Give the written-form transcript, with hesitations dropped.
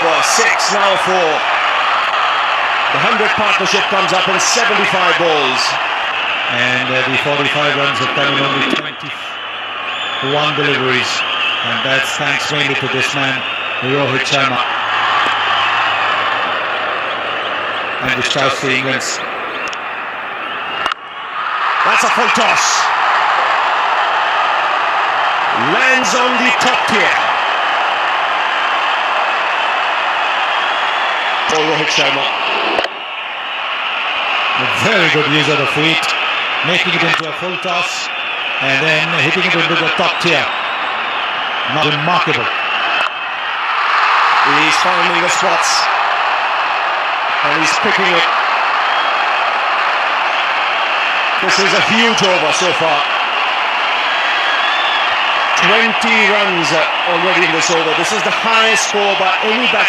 over. 6 now for the 100 partnership comes up in 75 balls. And the 45 runs have come in only 21 deliveries. And that's thanks mainly to this man, Rohit Sharma. And the Strauss for England. That's a full toss. Lands on the top tier. For Rohit Sharma. A very good use of the feet, making it into a full toss and then hitting it into the top tier. Not remarkable. He's finding the spots and he's picking it. This is a huge over so far. 20 runs already in this over. This is the highest score by any batsman.